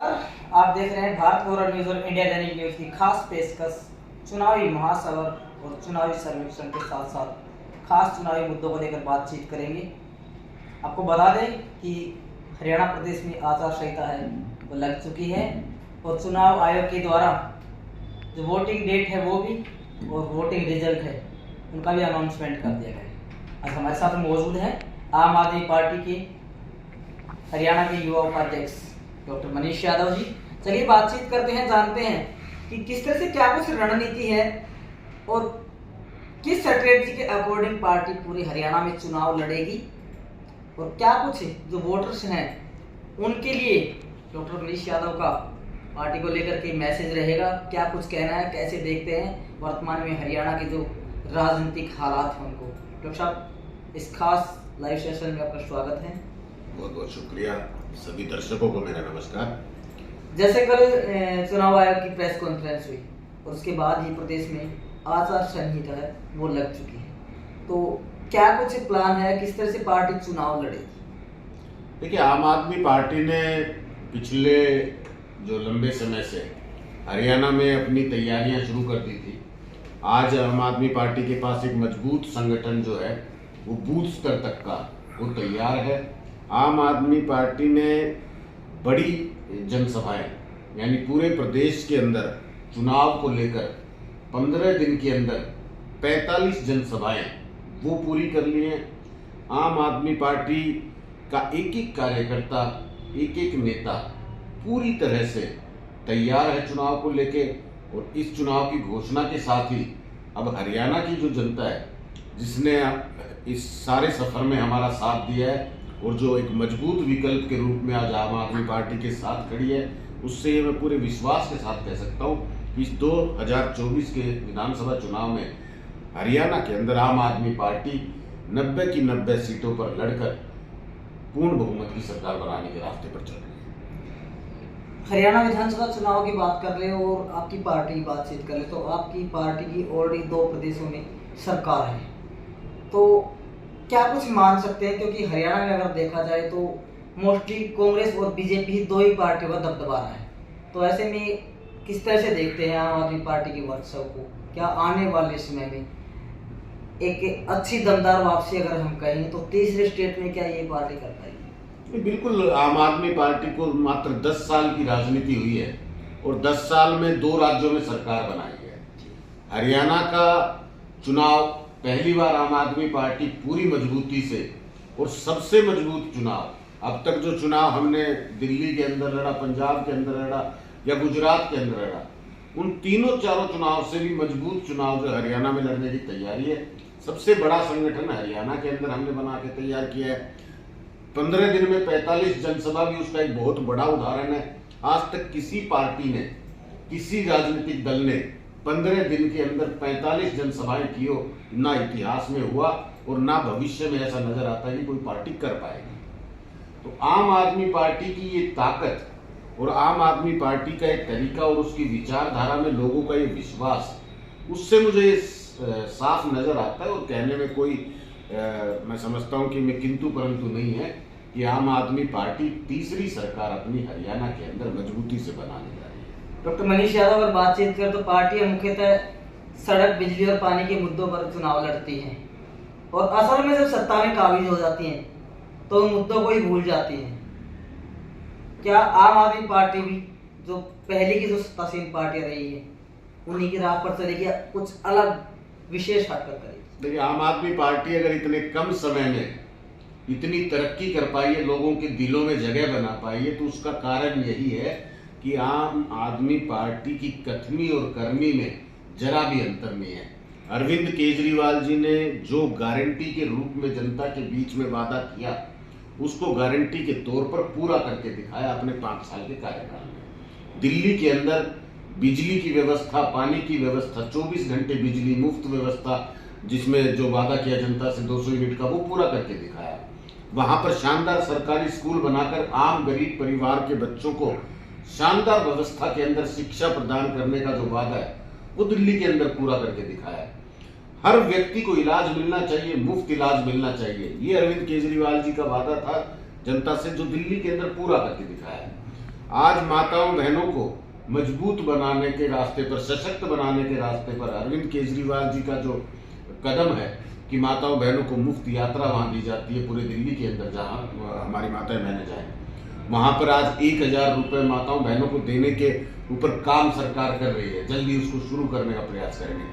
आप देख रहे हैं भारत गौरव न्यूज और इंडिया दैनिक न्यूज की खास पेशकश चुनावी महासभा और चुनावी सर्वेक्षण के साथ साथ खास चुनावी मुद्दों को लेकर बातचीत करेंगे। आपको बता दें कि हरियाणा प्रदेश में आचार संहिता है वो लग चुकी है और चुनाव आयोग के द्वारा जो वोटिंग डेट है वो भी और वोटिंग रिजल्ट है उनका भी अनाउंसमेंट कर दिया गया है। आज हमारे साथ मौजूद है आम आदमी पार्टी के हरियाणा के युवा उपाध्यक्ष डॉक्टर मनीष यादव जी। चलिए बातचीत करते हैं, जानते हैं कि किस तरह से क्या कुछ रणनीति है और किस स्ट्रेटजी के अकॉर्डिंग पार्टी पूरे हरियाणा में चुनाव लड़ेगी और क्या कुछ जो वोटर्स हैं उनके लिए डॉक्टर मनीष यादव का पार्टी को लेकर के मैसेज रहेगा, क्या कुछ कहना है, कैसे देखते हैं वर्तमान में हरियाणा के जो राजनीतिक हालात हैं उनको। डॉक्टर साहब, इस खास लाइव सेशन में आपका स्वागत है। बहुत बहुत शुक्रिया। सभी दर्शकों को मेरा नमस्कार। जैसे कल चुनाव आयोग की प्रेस कॉन्फ्रेंस हुई और उसके बाद ही प्रदेश में आचार संहिता है वो लग चुकी है, तो क्या कुछ प्लान है, किस तरह से पार्टी चुनाव लड़ेगी? देखिए, आम आदमी पार्टी ने पिछले जो लंबे समय से हरियाणा में अपनी तैयारियां शुरू कर दी थी। आज आम आदमी पार्टी के पास एक मजबूत संगठन जो है वो बूथ स्तर तक का वो तैयार है। आम आदमी पार्टी ने बड़ी जनसभाएं यानी पूरे प्रदेश के अंदर चुनाव को लेकर 15 दिन के अंदर 45 जनसभाएं वो पूरी कर ली हैं। आम आदमी पार्टी का एक एक कार्यकर्ता, एक एक नेता पूरी तरह से तैयार है चुनाव को लेके। और इस चुनाव की घोषणा के साथ ही अब हरियाणा की जो जनता है जिसने इस सारे सफर में हमारा साथ दिया है और जो एक मजबूत विकल्प के रूप में आज आम आदमी पार्टी के साथ खड़ी है, उससे मैं पूरे विश्वास के साथ कह सकता हूँ कि इस 2024 के विधानसभा चुनाव में हरियाणा के अंदर आम आदमी पार्टी 90 की 90 सीटों पर लड़कर पूर्ण बहुमत की सरकार बनाने के रास्ते पर चल रही है। हरियाणा विधानसभा चुनाव की बात कर रहे हो और आपकी पार्टी की बातचीत कर रहे तो आपकी पार्टी की ऑलरेडी 2 प्रदेशों में सरकार है, तो क्या कुछ मान सकते हैं? क्योंकि हरियाणा में अगर देखा जाए तो मोस्टली कांग्रेस और बीजेपी ही 2 ही पार्टियों का दबदबा रहा है, तो ऐसे में किस तरह से देखते हैं आम आदमी पार्टी के वर्चस्व को? क्या आने वाले समय में एक अच्छी दमदार वापसी अगर हम कहें तो तीसरे स्टेट में क्या ये पार्टी कर पाएगी? बिल्कुल, आम आदमी पार्टी को मात्र 10 साल की राजनीति हुई है और 10 साल में 2 राज्यों में सरकार बनाई है। हरियाणा का चुनाव पहली बार आम आदमी पार्टी पूरी मजबूती से और सबसे मजबूत चुनाव, अब तक जो चुनाव हमने दिल्ली के अंदर लड़ा, पंजाब के अंदर लड़ा या गुजरात के अंदर लड़ा, उन तीनों चारों चुनाव से भी मजबूत चुनाव जो हरियाणा में लड़ने की तैयारी है। सबसे बड़ा संगठन हरियाणा के अंदर हमने बना के तैयार किया है। 15 दिन में 45 जनसभा भी उसका एक बहुत बड़ा उदाहरण है। आज तक किसी पार्टी ने, किसी राजनीतिक दल ने 15 दिन के अंदर 45 जनसभाएं की हो, ना इतिहास में हुआ और ना भविष्य में ऐसा नजर आता है कि कोई पार्टी कर पाएगी। तो आम आदमी पार्टी की ये ताकत और आम आदमी पार्टी का एक तरीका और उसकी विचारधारा में लोगों का ये विश्वास, उससे मुझे साफ नजर आता है। और कहने में कोई मैं समझता हूं कि मैं किंतु परंतु नहीं है कि आम आदमी पार्टी तीसरी सरकार अपनी हरियाणा के अंदर मजबूती से बनाने जा रही है। डॉक्टर मनीष यादव अगर बातचीत करें तो पार्टियां मुख्यतः सड़क, बिजली और पानी के मुद्दों पर चुनाव लड़ती हैं और असल में जब सत्ता में काबिज हो जाती हैं तो उन मुद्दों को ही भूल जाती हैं। क्या आम आदमी पार्टी भी जो पहले की जो सत्तासीन पार्टियां रही है उन्हीं की राह पर चलेगी या कुछ अलग विशेष हटकर करेगी? देखिए, आम आदमी पार्टी अगर इतने कम समय में इतनी तरक्की कर पाई है, लोगों के दिलों में जगह बना पाई है, तो उसका कारण यही है कि आम आदमी पार्टी की कथनी और करनी में जरा भी अंतर नहीं है। अरविंद केजरीवाल जी ने जो गारंटी के रूप में जनता के बीच में वादा किया, उसको गारंटी के तौर पर पूरा करके दिखाया अपने 5 साल के कार्यकाल में। दिल्ली के अंदर बिजली की व्यवस्था, पानी की व्यवस्था, 24 घंटे बिजली मुफ्त व्यवस्था, जिसमें जो वादा किया जनता से 200 यूनिट का, वो पूरा करके दिखाया। वहां पर शानदार सरकारी स्कूल बनाकर आम गरीब परिवार के बच्चों को शानदार व्यवस्था के अंदर शिक्षा प्रदान करने का जो वादा है वो दिल्ली के अंदर पूरा करके दिखाया। हर व्यक्ति को इलाज मिलना चाहिए, मुफ्त इलाज मिलना चाहिए, ये अरविंद केजरीवाल जी का वादा था जनता से, जो दिल्ली के अंदर पूरा करके दिखाया है। आज माताओं बहनों को मजबूत बनाने के रास्ते पर, सशक्त बनाने के रास्ते पर अरविंद केजरीवाल जी का जो कदम है कि माताओं बहनों को मुफ्त यात्रा वहाँ दी जाती है पूरे दिल्ली के अंदर, जहाँ हमारी माताएं बहनें जाएं, वहाँ पर आज 1000 रुपये माताओं बहनों को देने के ऊपर काम सरकार कर रही है। जल्दी उसको शुरू करने का प्रयास करेंगे।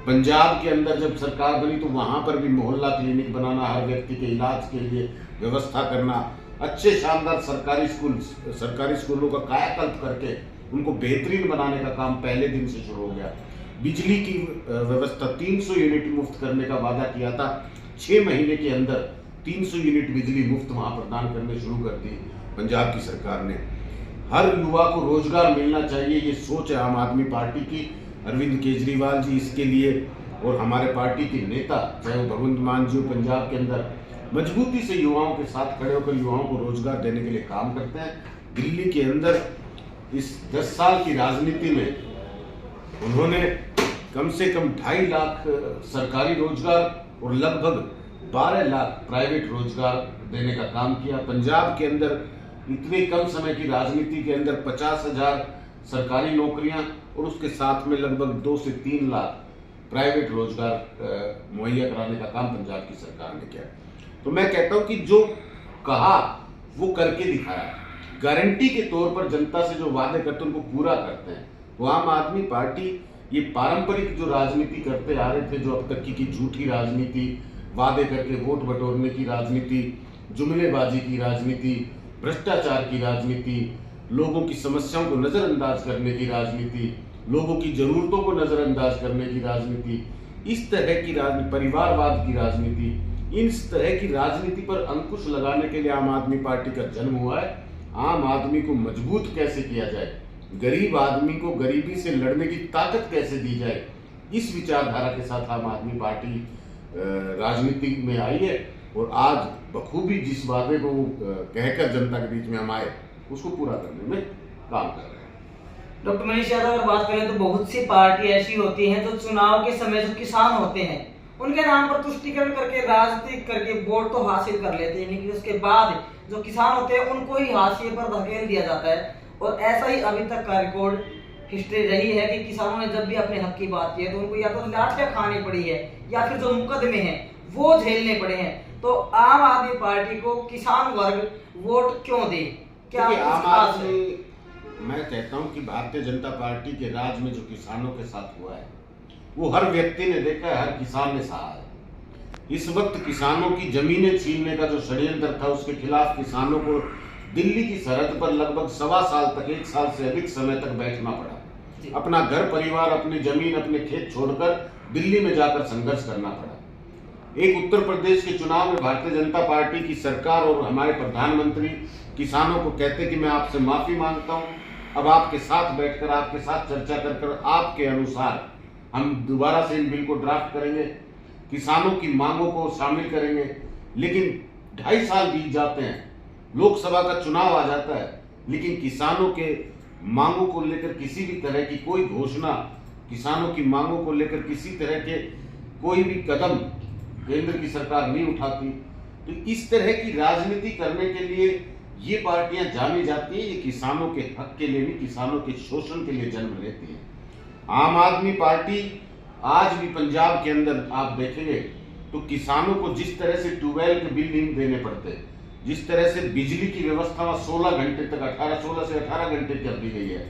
पंजाब के अंदर जब सरकार बनी तो वहाँ पर भी मोहल्ला क्लिनिक बनाना, हर व्यक्ति के इलाज के लिए व्यवस्था करना, अच्छे शानदार सरकारी स्कूलों का कायाकल्प करके उनको बेहतरीन बनाने का काम पहले दिन से शुरू हो गया। बिजली की व्यवस्था 300 यूनिट मुफ्त करने का वादा किया था, 6 महीने के अंदर 300 यूनिट बिजली मुफ्त वहाँ प्रदान करने शुरू कर दी पंजाब की सरकार ने। हर युवा को रोजगार मिलना चाहिए, ये सोच है आम आदमी पार्टी की। अरविंद केजरीवाल जी इसके लिए और हमारे पार्टी के नेता, चाहे वो भगवंत मान जी पंजाब के अंदर मजबूती से युवाओं के साथ खड़े होकर युवाओं को रोजगार देने के लिए काम करते हैं। दिल्ली के अंदर इस 10 साल की राजनीति में उन्होंने कम से कम 2.5 लाख सरकारी रोजगार और लगभग 12 लाख प्राइवेट रोजगार देने का काम किया। पंजाब के अंदर इतने कम समय की राजनीति के अंदर 50,000 सरकारी नौकरियां और उसके साथ में लगभग 2 से 3 लाख प्राइवेट रोजगार मुहैया कराने का काम पंजाब की सरकार ने किया। तो मैं कहता हूं कि जो कहा वो करके दिखाया। गारंटी के तौर पर जनता से जो वादे करते हैं उनको पूरा करते हैं। वो आम आदमी पार्टी ये पारंपरिक जो राजनीति करते आ रहे थे, जो अब तक की झूठी राजनीति, वादे करके वोट बटोरने की राजनीति, जुमलेबाजी की राजनीति, भ्रष्टाचार की राजनीति, लोगों की समस्याओं को नजरअंदाज करने की राजनीति, लोगों की जरूरतों को नजरअंदाज करने की राजनीति, इस तरह की राजनीति, परिवारवाद की राजनीति, इस तरह की राजनीति पर अंकुश लगाने के लिए आम आदमी पार्टी का जन्म हुआ है। आम आदमी को मजबूत कैसे किया जाए, गरीब आदमी को गरीबी से लड़ने की ताकत कैसे दी जाए, इस विचारधारा के साथ आम आदमी पार्टी राजनीति में आई है। और आज बखूबी जिस वादे को कहकर जनता के बीच में हम आए उसको पूरा करने में काम कर रहे हैं। डॉक्टर मनीष यादव अगर बात करें तो बहुत सी पार्टी ऐसी होती हैं जो चुनाव के समय जो किसान होते हैं उनके नाम पर तुष्टीकरण करके, राजनीति करके वोट तो हासिल कर लेते हैं, लेकिन उसके बाद जो किसान होते हैं उनको ही हाशिए पर धकेल दिया जाता है। और ऐसा ही अभी तक का रिकॉर्ड हिस्ट्री रही है कि किसानों ने जब भी अपने हक की बात की है तो उनको या तो लाठियां खानी पड़ी है या फिर जो मुकदमे हैं वो झेलने पड़े हैं। तो आम आदमी पार्टी को किसान वर्ग वोट क्यों दे? क्या आम आदमी, मैं कहता हूं कि भारतीय जनता पार्टी के राज में जो किसानों के साथ हुआ है वो हर व्यक्ति ने देखा है, हर किसान ने सहा है। इस वक्त किसानों की जमीनें छीनने का जो षड्यंत्र था उसके खिलाफ किसानों को दिल्ली की सरहद पर लगभग 1.25 साल तक, 1 साल से अधिक समय तक बैठना पड़ा। अपना घर परिवार, अपनी जमीन, अपने खेत छोड़कर दिल्ली में जाकर संघर्ष करना पड़ा। एक उत्तर प्रदेश के चुनाव में भारतीय जनता पार्टी की सरकार और हमारे प्रधानमंत्री किसानों को कहते कि मैं आपसे माफी मांगता हूं, अब आपके साथ बैठकर, आपके साथ चर्चा कर आपके अनुसार हम दोबारा से इन बिल को ड्राफ्ट करेंगे, किसानों की मांगों को शामिल करेंगे। लेकिन 2.5 साल बीत जाते हैं, लोकसभा का चुनाव आ जाता है, लेकिन किसानों के मांगों को लेकर किसी भी तरह की कोई घोषणा, किसानों की मांगों को लेकर किसी तरह के कोई भी कदम केंद्र की सरकार नहीं उठाती। तो इस तरह की राजनीति करने के लिए ये पार्टियां जानी जाती है। ये किसानों के हक के लिए नहीं, किसानों के शोषण के लिए जन्म लेती है। आम आदमी पार्टी आज भी पंजाब के अंदर आप देखेंगे तो किसानों को जिस तरह से ट्यूबवेल के बिल नहीं देने पड़ते, जिस तरह से बिजली की व्यवस्था 16 घंटे तक 16 से 18 घंटे कर दी गई है,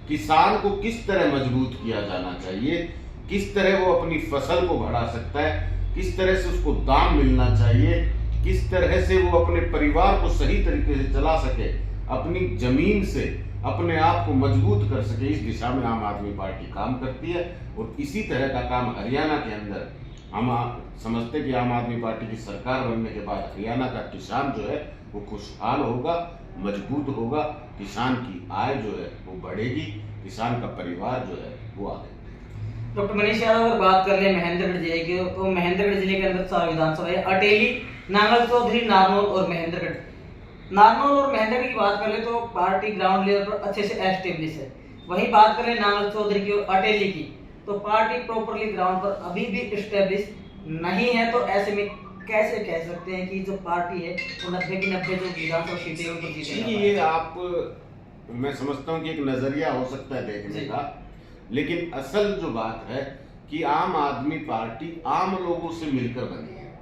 किसान को किस तरह मजबूत किया जाना चाहिए, किस तरह वो अपनी फसल को बढ़ा सकता है, किस तरह से उसको दाम मिलना चाहिए, किस तरह से वो अपने परिवार को सही तरीके से चला सके, अपनी जमीन से अपने आप को मजबूत कर सके, इस दिशा में आम आदमी पार्टी काम करती है। और इसी तरह का काम हरियाणा के अंदर हम समझते कि आम आदमी पार्टी की सरकार बनने के बाद हरियाणा का किसान जो है वो खुशहाल होगा, मजबूत होगा, किसान की आय जो है वो बढ़ेगी, किसान का परिवार जो है वो आगे। डॉक्टर मनीष यादव अगर बात कर ले महेंद्रगढ़ जिले की, तो महेंद्रगढ़ जिले के अंदर 4 विधानसभा है, अटेली, नांगल चौधरी, नारनौल और महेंद्रगढ़। नारनौल और महेंद्रगढ़ की बात कर ले तो पार्टी ग्राउंड लेवल पर अच्छे से एस्टेब्लिश है। वहीं बात करें नांगल चौधरी की और अटेली की तो पार्टी प्रॉपरली ग्राउंड पर अभी भी एस्टेब्लिश नहीं है। तो ऐसे में कैसे कह सकते हैं कि जो पार्टी है वो 90 की 90 जो विधानसभा सीटें उनको जीतेगी? ये आप मैं समझता हूँ कि एक नजरिया हो सकता है देखने का, लेकिन असल जो बात है कि आम आदमी पार्टी आम लोगों से मिलकर बनी है।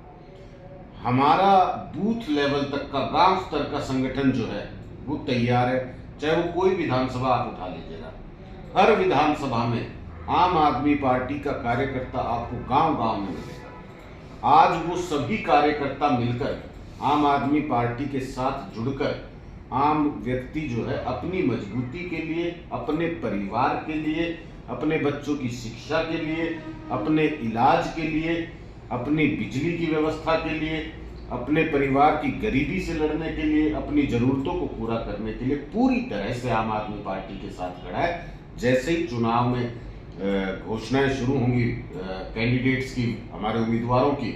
हमारा बूथ लेवल तक का, गांव स्तर का संगठन जो है वो तैयार है। चाहे वो कोई विधानसभा आप उठा लीजिएगा, हर विधानसभा में आम आदमी पार्टी का कार्यकर्ता आपको गांव गांव में मिलेगा। आज वो सभी कार्यकर्ता मिलकर आम आदमी पार्टी के साथ जुड़कर आम व्यक्ति जो है अपनी मजबूती के लिए, अपने परिवार के लिए, अपने बच्चों की शिक्षा के लिए, अपने इलाज के लिए, अपनी बिजली की व्यवस्था के लिए, अपने परिवार की गरीबी से लड़ने के लिए, अपनी जरूरतों को पूरा करने के लिए पूरी तरह से आम आदमी पार्टी के साथ खड़ा है। जैसे ही चुनाव में घोषणाएं शुरू होंगी कैंडिडेट्स की, हमारे उम्मीदवारों की,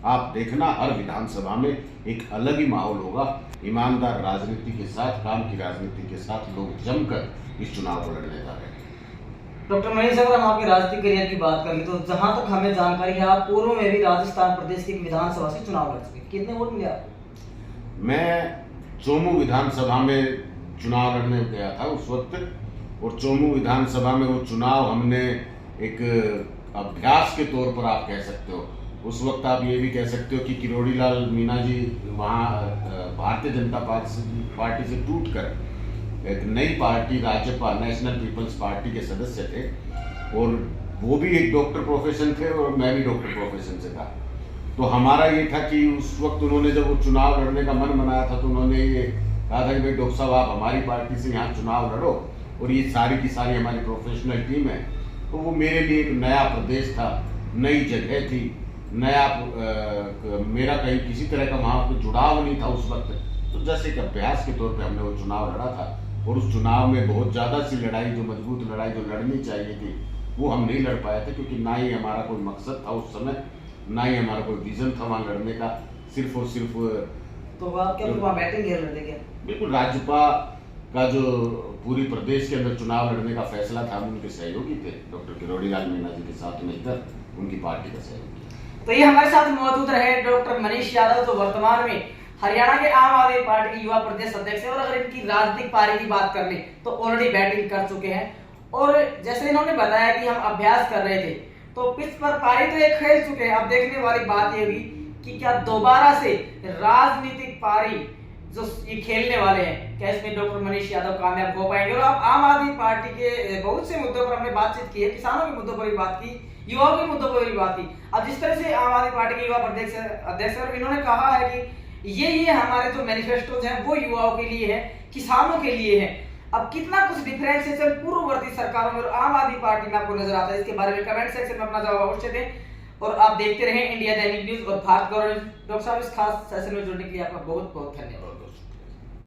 आप देखना हर विधानसभा में एक अलग ही माहौल होगा। ईमानदार राजनीति के साथ, काम की राजनीति के साथ लोग जमकर इस चुनाव को लड़ने जा रहे हैं। डॉक्टर मनीष, अगर हम आपके राजनीतिक करियर की बात करें तो जहां तक हमें जानकारी है, आप पूर्व में भी राजस्थान प्रदेश की विधानसभा से चुनाव लड़ चुके। कितने वोट मिले आपको? मैं चोमू विधानसभा में चुनाव लड़ने गया था उस वक्त, और चोमू विधानसभा में वो चुनाव हमने एक अभ्यास के तौर पर आप कह सकते हो। उस वक्त आप ये भी कह सकते हो कि किरोड़ी लाल मीणा जी वहाँ भारतीय जनता पार्टी से टूटकर एक नई पार्टी राजपा, नेशनल पीपल्स पार्टी के सदस्य थे, और वो भी एक डॉक्टर प्रोफेशन थे और मैं भी डॉक्टर प्रोफेशन से था। तो हमारा ये था कि उस वक्त उन्होंने जब वो चुनाव लड़ने का मन बनाया था तो उन्होंने ये कहा था कि भाई डॉक्टर साहब आप हमारी पार्टी से यहाँ चुनाव लड़ो, और ये सारी की सारी हमारी प्रोफेशनल टीम है। तो वो मेरे लिए एक नया प्रदेश था, नई जगह थी, नया मेरा कहीं किसी तरह का वहाँ पे जुड़ाव नहीं था उस वक्त। तो जैसे कि अभ्यास के तौर पे हमने वो चुनाव लड़ा था, और उस चुनाव में बहुत ज़्यादा सी लड़ाई, जो मजबूत लड़ाई जो लड़नी चाहिए थी, वो हम नहीं लड़ पाए थे, क्योंकि ना ही हमारा कोई मकसद था उस समय, ना ही हमारा कोई विजन था वहाँ लड़ने का। सिर्फ और सिर्फ तो आप क्या वहाँ बैटिंग खेल रहे थे क्या? बिल्कुल, राजपा का जो पूरी प्रदेश के अंदर चुनाव लड़ने का फैसला था, हम उनके सहयोगी थे, डॉक्टर किरोड़ी लाल मीणा जी के साथ मिलकर उनकी पार्टी का सहयोगी। तो ये हमारे साथ मौजूद रहे डॉक्टर मनीष यादव, जो वर्तमान में हरियाणा के आम आदमी पार्टी के युवा प्रदेश अध्यक्ष है। और अगर इनकी राजनीतिक पारी की बात कर ले तो ऑलरेडी बैटिंग कर चुके हैं, और जैसे इन्होंने बताया कि हम अभ्यास कर रहे थे, तो पिच पर पारी तो एक खेल चुके हैं। अब देखने वाली बात ये भी कि क्या दोबारा से राजनीतिक पारी जो ये खेलने वाले हैं, क्या इसमें डॉक्टर मनीष यादव कामयाब हो पाएंगे? और अब आम आदमी पार्टी के बहुत से मुद्दों पर हमने बातचीत की है, किसानों के मुद्दों पर भी बात की, युवाओं के मुद्दों पर भी बात की। अब जिस तरह से आम आदमी पार्टी के युवा अध्यक्ष और इन्होंने कहा है कि ये हमारे जो मैनिफेस्टोज हैं वो युवाओं के लिए है, किसानों के लिए है। अब कितना कुछ डिफरेंशिएशन पूर्ववर्ती सरकारों में और आम आदमी पार्टी में आपको नजर आता है, इसके बारे में कमेंट सेक्शन में अपना जवाब अवश्य दें। और आप देखते रहें इंडिया दैनिक न्यूज और भारत गौरव। डॉक्टर साहब, इस खास सेशन में जुड़ने के लिए आपका बहुत बहुत धन्यवाद।